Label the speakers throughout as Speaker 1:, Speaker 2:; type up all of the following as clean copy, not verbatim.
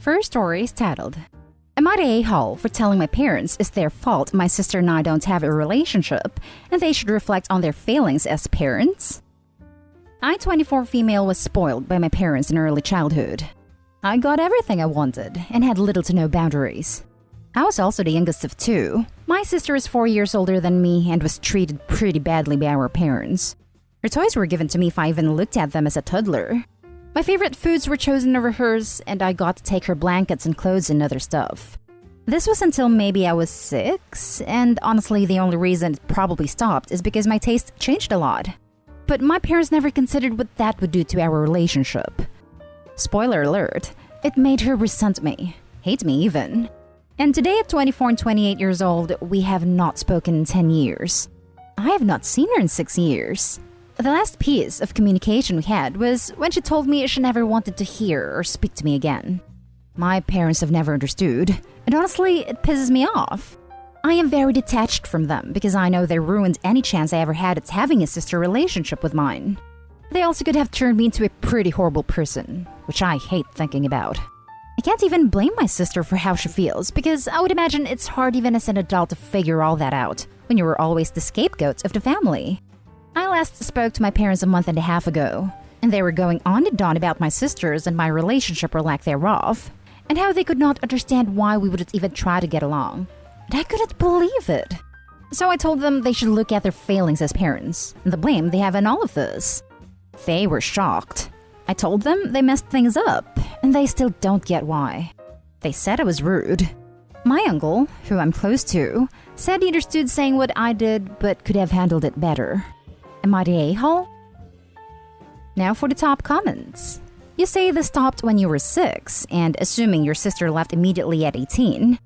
Speaker 1: First story is titled, Am I the a-hole for telling my parents it's their fault my sister and I don't have a relationship and they should reflect on their failings as parents? I, 24 female, was spoiled by my parents in early childhood. I got everything I wanted and had little to no boundaries. I was also the youngest of two. My sister is 4 years older than me and was treated pretty badly by our parents. Her toys were given to me if I even looked at them as a toddler. My favorite foods were chosen over hers, and I got to take her blankets and clothes and other stuff. This was until maybe I was 6, and honestly the only reason it probably stopped is because my taste changed a lot. But my parents never considered what that would do to our relationship. Spoiler alert, it made her resent me, hate me even. And today at 24 and 28 years old, we have not spoken in 10 years. I have not seen her in 6 years. The last piece of communication we had was when she told me she never wanted to hear or speak to me again. My parents have never understood, and honestly, it pisses me off. I am very detached from them because I know they ruined any chance I ever had at having a sister relationship with mine. They also could have turned me into a pretty horrible person, which I hate thinking about. I can't even blame my sister for how she feels because I would imagine it's hard even as an adult to figure all that out when you were always the scapegoat of the family. I last spoke to my parents a month and a half ago, and they were going on and on about my sisters and my relationship or lack thereof, and how they could not understand why we wouldn't even try to get along. And I couldn't believe it. So I told them they should look at their failings as parents, and the blame they have in all of this. They were shocked. I told them they messed things up, and they still don't get why. They said I was rude. My uncle, who I'm close to, said he understood saying what I did but could have handled it better. Am I the a-hole? Now for the top comments. You say this stopped when you were 6, and assuming your sister left immediately at 18.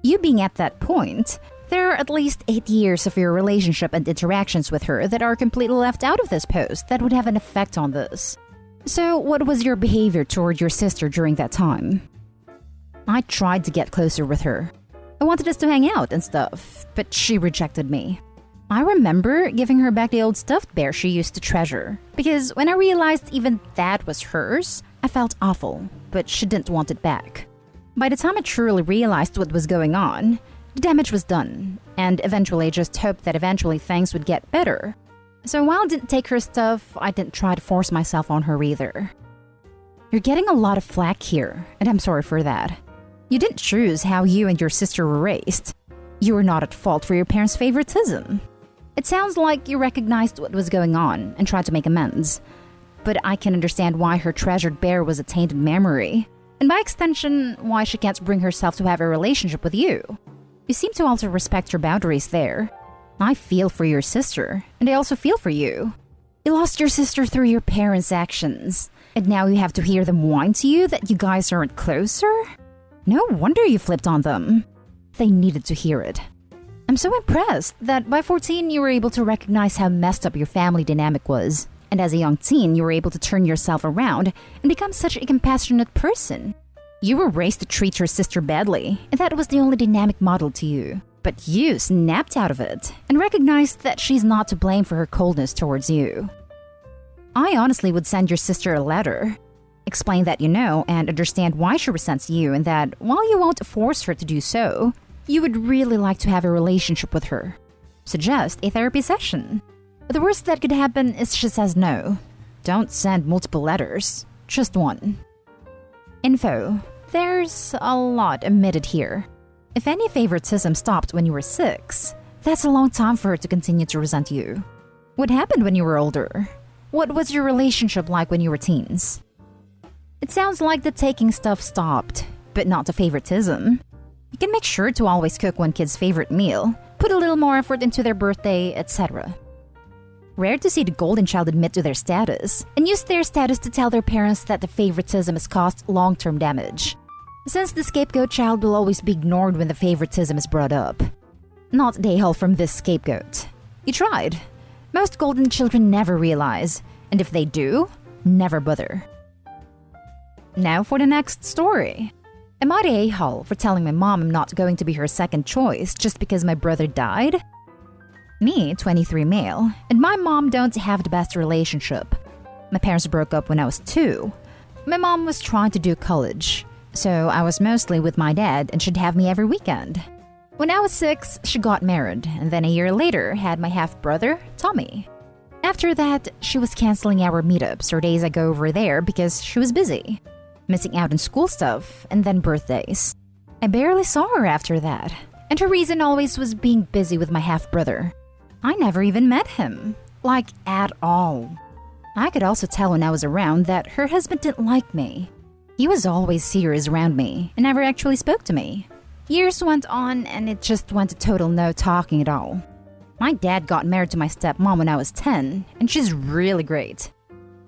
Speaker 1: You being at that point, there are at least 8 years of your relationship and interactions with her that are completely left out of this post that would have an effect on this. So what was your behavior toward your sister during that time? I tried to get closer with her. I wanted us to hang out and stuff, but she rejected me. I remember giving her back the old stuffed bear she used to treasure, because when I realized even that was hers, I felt awful, but she didn't want it back. By the time I truly realized what was going on, the damage was done, and eventually I just hoped that eventually things would get better. So while I didn't take her stuff, I didn't try to force myself on her either. You're getting a lot of flack here, and I'm sorry for that. You didn't choose how you and your sister were raised. You were not at fault for your parents' favoritism. It sounds like you recognized what was going on and tried to make amends. But I can understand why her treasured bear was a tainted memory. And by extension, why she can't bring herself to have a relationship with you. You seem to also respect your boundaries there. I feel for your sister, and I also feel for you. You lost your sister through your parents' actions, and now you have to hear them whine to you that you guys aren't closer? No wonder you flipped on them. They needed to hear it. I'm so impressed that by 14 you were able to recognize how messed up your family dynamic was. And as a young teen, you were able to turn yourself around and become such a compassionate person. You were raised to treat your sister badly, and that was the only dynamic model to you. But you snapped out of it and recognized that she's not to blame for her coldness towards you. I honestly would send your sister a letter. Explain that you know and understand why she resents you, and that while you won't force her to do so, you would really like to have a relationship with her. Suggest a therapy session. The worst that could happen is she says no. Don't send multiple letters, just one. Info. There's a lot omitted here. If any favoritism stopped when you were 6, that's a long time for her to continue to resent you. What happened when you were older? What was your relationship like when you were teens? It sounds like the taking stuff stopped, but not the favoritism. You can make sure to always cook one kid's favorite meal, put a little more effort into their birthday, etc. Rare to see the golden child admit to their status, and use their status to tell their parents that the favoritism has caused long-term damage. Since the scapegoat child will always be ignored when the favoritism is brought up. Not the a-hole from this scapegoat. You tried. Most golden children never realize, and if they do, never bother. Now for the next story. Am I the a-hole for telling my mom I'm not going to be her second choice just because my brother died? Me, 23 male, and my mom don't have the best relationship. My parents broke up when I was 2. My mom was trying to do college. So I was mostly with my dad and she'd have me every weekend. When I was 6, she got married, and then a year later had my half-brother, Tommy. After that, she was canceling our meetups or days I go over there because she was busy, missing out on school stuff, and then birthdays. I barely saw her after that, and her reason always was being busy with my half-brother. I never even met him, like at all. I could also tell when I was around that her husband didn't like me. He was always serious around me and never actually spoke to me. Years went on and it just went to total no talking at all. My dad got married to my stepmom when I was 10, and she's really great.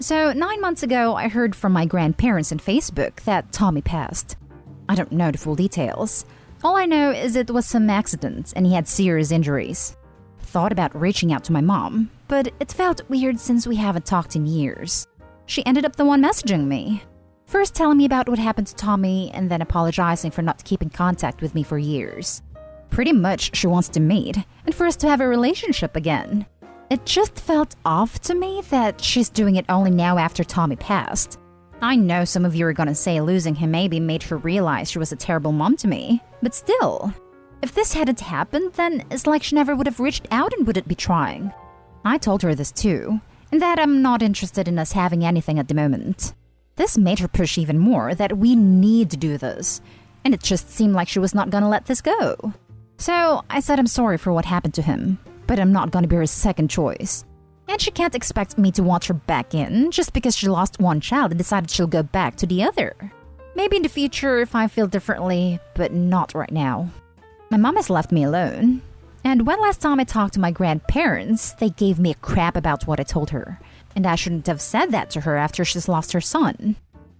Speaker 1: So 9 months ago, I heard from my grandparents on Facebook that Tommy passed. I don't know the full details. All I know is it was some accident and he had serious injuries. Thought about reaching out to my mom, but it felt weird since we haven't talked in years. She ended up the one messaging me. First telling me about what happened to Tommy and then apologizing for not keeping contact with me for years. Pretty much she wants to meet and for us to have a relationship again. It just felt off to me that she's doing it only now after Tommy passed. I know some of you are gonna say losing him maybe made her realize she was a terrible mom to me, but still, if this hadn't happened, then it's like she never would have reached out and wouldn't be trying. I told her this too, and that I'm not interested in us having anything at the moment. This made her push even more that we need to do this, and it just seemed like she was not gonna let this go. So I said I'm sorry for what happened to him, but I'm not gonna be her second choice. And she can't expect me to want her back in just because she lost one child and decided she'll go back to the other. Maybe in the future if I feel differently, but not right now. My mom has left me alone. And when last time I talked to my grandparents, they gave me a crap about what I told her. And I shouldn't have said that to her after she's lost her son.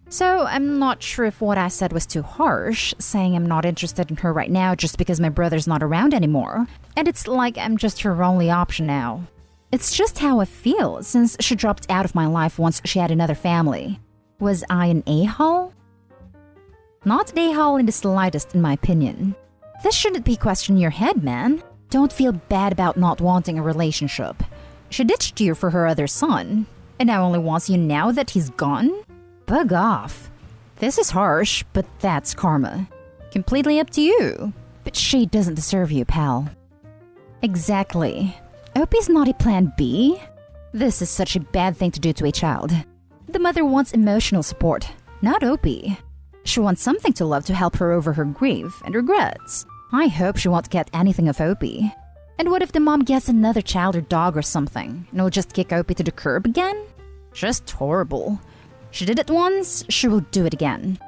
Speaker 1: So I'm not sure if what I said was too harsh, saying I'm not interested in her right now just because my brother's not around anymore. And it's like I'm just her only option now. It's just how I feel since she dropped out of my life once she had another family. Was I an a-hole? Not an a-hole in the slightest, in my opinion. This shouldn't be questioning your head, man. Don't feel bad about not wanting a relationship. She ditched you for her other son, and now only wants you now that he's gone? Bug off. This is harsh, but that's karma. Completely up to you. But she doesn't deserve you, pal. Exactly. Opie's not a plan B? This is such a bad thing to do to a child. The mother wants emotional support, not Opie. She wants something to love to help her over her grief and regrets. I hope she won't get anything of Opie. And what if the mom gets another child or dog or something, and will just kick Opie to the curb again? Just horrible. She did it once, she will do it again.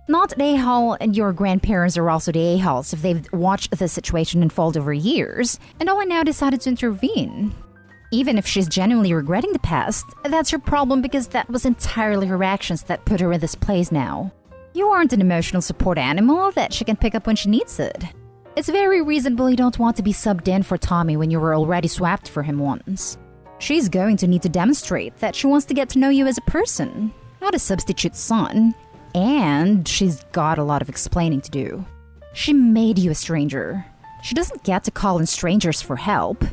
Speaker 1: Not an a-hole, and your grandparents are also the a-holes if they've watched the situation unfold over years, and only now decided to intervene. Even if she's genuinely regretting the past, that's her problem because that was entirely her actions that put her in this place now. You aren't an emotional support animal that she can pick up when she needs it. It's very reasonable you don't want to be subbed in for Tommy when you were already swapped for him once. She's going to need to demonstrate that she wants to get to know you as a person, not a substitute son. And she's got a lot of explaining to do. She made you a stranger. She doesn't get to call in strangers for help.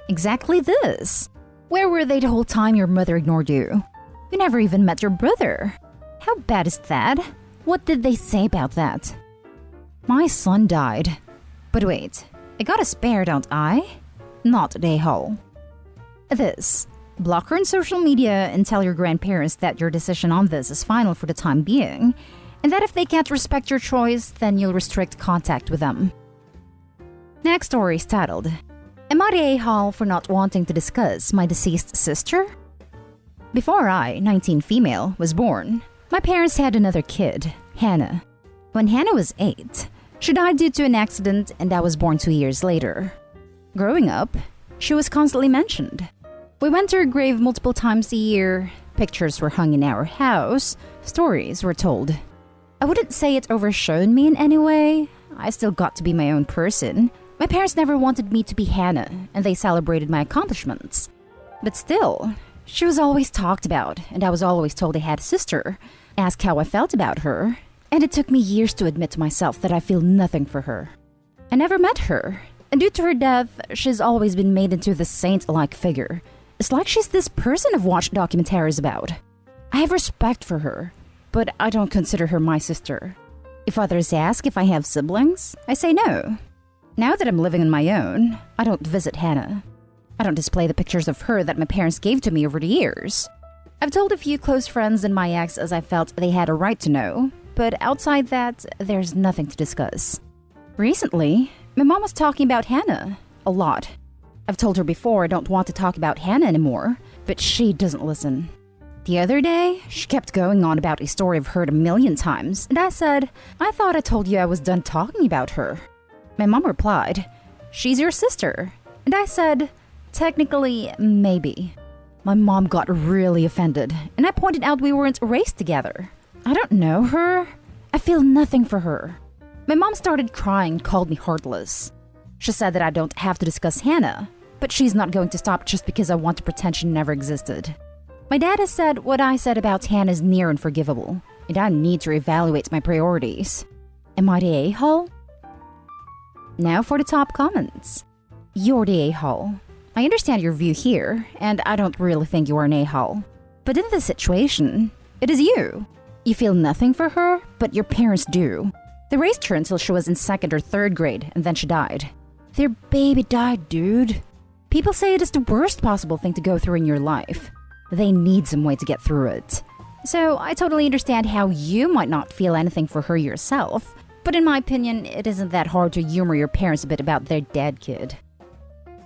Speaker 1: Exactly this. Where were they the whole time your mother ignored you? You never even met your brother. How bad is that? What did they say about that? My son died. But wait, I got a spare, don't I? Not a hole. This. Block her on social media and tell your grandparents that your decision on this is final for the time being, and that if they can't respect your choice, then you'll restrict contact with them. Next story is titled, Am I the a-hole for not wanting to discuss my deceased sister? Before I, 19 female, was born, my parents had another kid, Hannah. When Hannah was 8, she died due to an accident and I was born 2 years later. Growing up, she was constantly mentioned. We went to her grave multiple times a year, pictures were hung in our house, stories were told. I wouldn't say it overshone me in any way. I still got to be my own person. My parents never wanted me to be Hannah, and they celebrated my accomplishments. But still, she was always talked about, and I was always told I had a sister, asked how I felt about her, and it took me years to admit to myself that I feel nothing for her. I never met her, and due to her death, she's always been made into this saint-like figure. It's like she's this person I've watched documentaries about. I have respect for her, but I don't consider her my sister. If others ask if I have siblings, I say no. Now that I'm living on my own, I don't visit Hannah. I don't display the pictures of her that my parents gave to me over the years. I've told a few close friends and my ex as I felt they had a right to know, but outside that, there's nothing to discuss. Recently, my mom was talking about Hannah a lot. I've told her before I don't want to talk about Hannah anymore, but she doesn't listen. The other day, she kept going on about a story I've heard a million times, and I said, I thought I told you I was done talking about her. My mom replied, she's your sister. And I said, technically, maybe. My mom got really offended, and I pointed out we weren't raised together. I don't know her. I feel nothing for her. My mom started crying and called me heartless. She said that I don't have to discuss Hannah, but she's not going to stop just because I want to pretend she never existed. My dad has said what I said about Hannah is near unforgivable, and I need to reevaluate my priorities. Am I the a-hole? Now for the top comments. You're the a-hole. I understand your view here, and I don't really think you are an a-hole. But in this situation, it is you. You feel nothing for her, but your parents do. They raised her until she was in 2nd or 3rd grade, and then she died. Their baby died, dude. People say it is the worst possible thing to go through in your life. They need some way to get through it. So I totally understand how you might not feel anything for her yourself, but in my opinion, it isn't that hard to humor your parents a bit about their dead kid.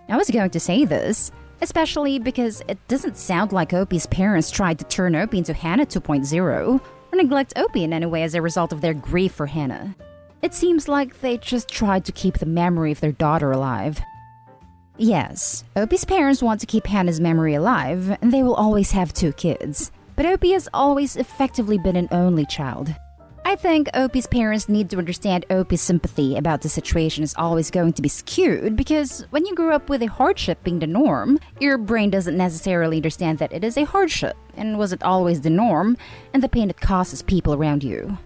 Speaker 1: I was going to say this, especially because it doesn't sound like Opie's parents tried to turn Opie into Hannah 2.0 or neglect Opie in any way as a result of their grief for Hannah. It seems like they just tried to keep the memory of their daughter alive. Yes, Opie's parents want to keep Hannah's memory alive, and they will always have 2 kids. But Opie has always effectively been an only child. I think Opie's parents need to understand Opie's sympathy about the situation is always going to be skewed because when you grew up with a hardship being the norm, your brain doesn't necessarily understand that it is a hardship and wasn't always the norm and the pain it causes people around you.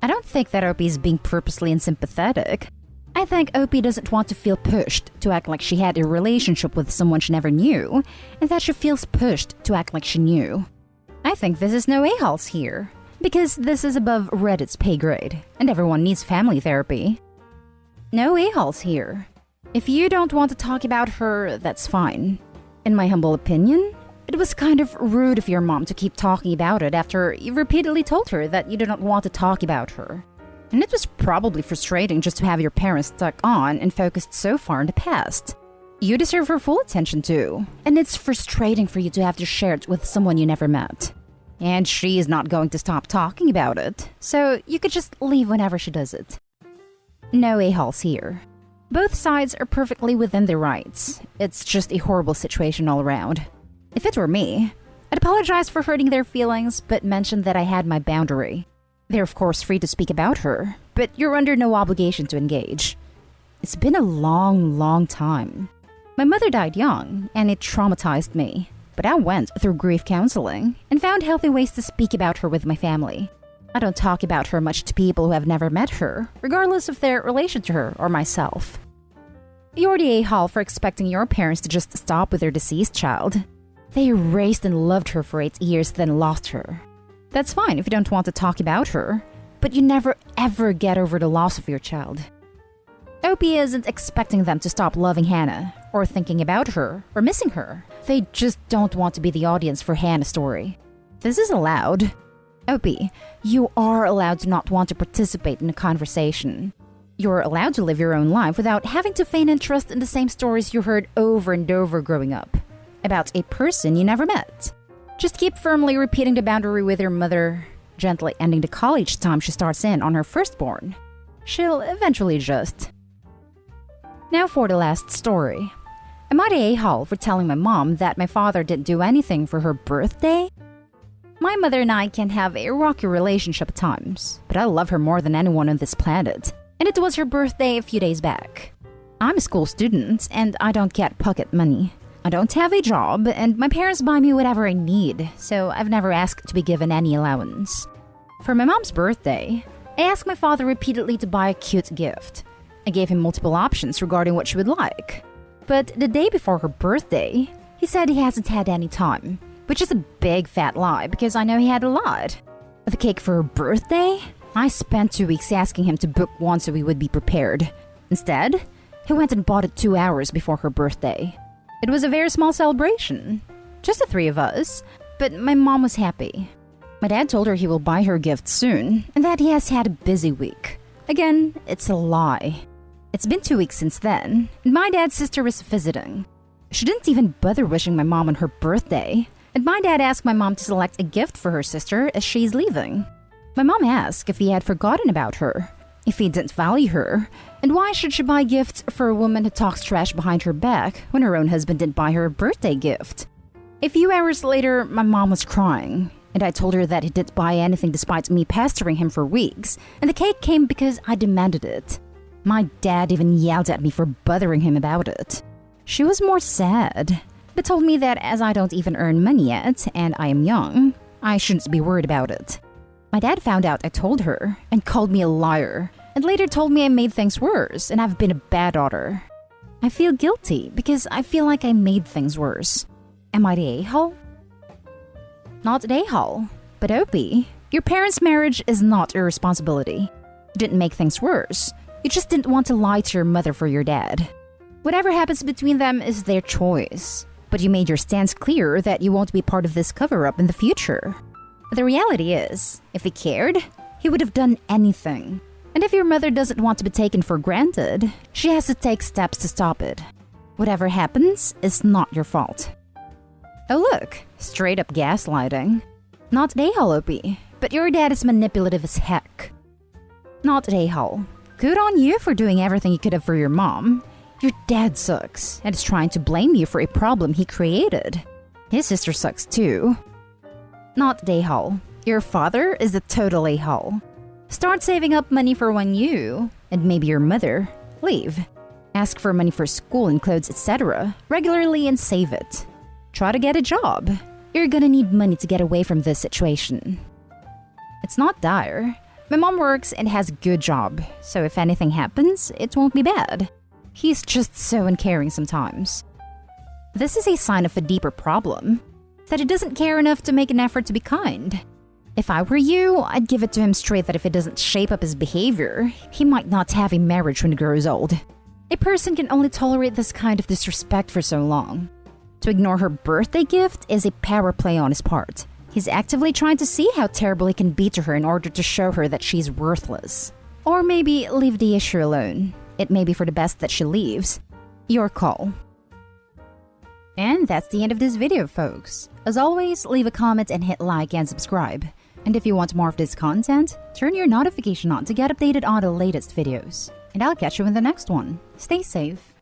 Speaker 1: I don't think that Opie is being purposely unsympathetic. I think Opie doesn't want to feel pushed to act like she had a relationship with someone she never knew and that she feels pushed to act like she knew. I think this is no a-holes here. Because this is above Reddit's pay grade, and everyone needs family therapy. No a-holes here. If you don't want to talk about her, that's fine. In my humble opinion, it was kind of rude of your mom to keep talking about it after you repeatedly told her that you do not want to talk about her. And it was probably frustrating just to have your parents stuck on and focused so far in the past. You deserve her full attention too, and it's frustrating for you to have to share it with someone you never met. And she is not going to stop talking about it, so you could just leave whenever she does it. No a-holes here. Both sides are perfectly within their rights. It's just a horrible situation all around. If it were me, I'd apologize for hurting their feelings, but mention that I had my boundary. They're of course free to speak about her, but you're under no obligation to engage. It's been a long time. My mother died young, and it traumatized me. But I went through grief counseling and found healthy ways to speak about her with my family. I don't talk about her much to people who have never met her, regardless of their relation to her or myself. You're the a-hole for expecting your parents to just stop with their deceased child. They raised and loved her for 8 years, then lost her. That's fine if you don't want to talk about her, but you never ever get over the loss of your child. Opie isn't expecting them to stop loving Hannah, or thinking about her, or missing her. They just don't want to be the audience for Hannah's story. This is allowed. Opie, you are allowed to not want to participate in a conversation. You're allowed to live your own life without having to feign interest in the same stories you heard over and over growing up, about a person you never met. Just keep firmly repeating the boundary with your mother, gently ending the college time she starts in on her firstborn. She'll eventually adjust. Now for the last story. Am I the a-hole for telling my mom that my father didn't do anything for her birthday? My mother and I can have a rocky relationship at times, but I love her more than anyone on this planet, and it was her birthday a few days back. I'm a school student, and I don't get pocket money. I don't have a job, and my parents buy me whatever I need, so I've never asked to be given any allowance. For my mom's birthday, I asked my father repeatedly to buy a cute gift. I gave him multiple options regarding what she would like. But the day before her birthday, he said he hasn't had any time, which is a big fat lie because I know he had a lot. The cake for her birthday? I spent 2 weeks asking him to book one so we would be prepared. Instead, he went and bought it 2 hours before her birthday. It was a very small celebration. Just the three of us, but my mom was happy. My dad told her he will buy her gifts soon and that he has had a busy week. Again, it's a lie. It's been 2 weeks since then, and my dad's sister was visiting. She didn't even bother wishing my mom on her birthday, and my dad asked my mom to select a gift for her sister as she's leaving. My mom asked if he had forgotten about her, if he didn't value her, and why should she buy gifts for a woman who talks trash behind her back when her own husband didn't buy her a birthday gift. A few hours later, my mom was crying, and I told her that he didn't buy anything despite me pestering him for weeks, and the cake came because I demanded it. My dad even yelled at me for bothering him about it. She was more sad, but told me that as I don't even earn money yet, and I am young, I shouldn't be worried about it. My dad found out I told her, and called me a liar, and later told me I made things worse, and I've been a bad daughter. I feel guilty because I feel like I made things worse. Am I the a-hole? Not the a-hole, but Opie, your parents' marriage is not your responsibility. You didn't make things worse. You just didn't want to lie to your mother for your dad. Whatever happens between them is their choice, but you made your stance clear that you won't be part of this cover-up in the future. The reality is, if he cared, he would have done anything. And if your mother doesn't want to be taken for granted, she has to take steps to stop it. Whatever happens is not your fault. Oh look, straight up gaslighting. Not the a-hole, Opie, but your dad is manipulative as heck. Not the a-hole. Good on you for doing everything you could have for your mom. Your dad sucks and is trying to blame you for a problem he created. His sister sucks too. Not the a-hole. Your father is the total a-hole. Start saving up money for when you, and maybe your mother, leave. Ask for money for school and clothes, etc. regularly and save it. Try to get a job. You're gonna need money to get away from this situation. It's not dire. My mom works and has a good job, so if anything happens, it won't be bad. He's just so uncaring sometimes. This is a sign of a deeper problem, that he doesn't care enough to make an effort to be kind. If I were you, I'd give it to him straight that if it doesn't shape up his behavior, he might not have a marriage when he grows old. A person can only tolerate this kind of disrespect for so long. To ignore her birthday gift is a power play on his part. He's actively trying to see how terrible he can be to her in order to show her that she's worthless. Or maybe leave the issue alone. It may be for the best that she leaves. Your call. And that's the end of this video, folks. As always, leave a comment and hit like and subscribe. And if you want more of this content, turn your notification on to get updated on the latest videos. And I'll catch you in the next one. Stay safe.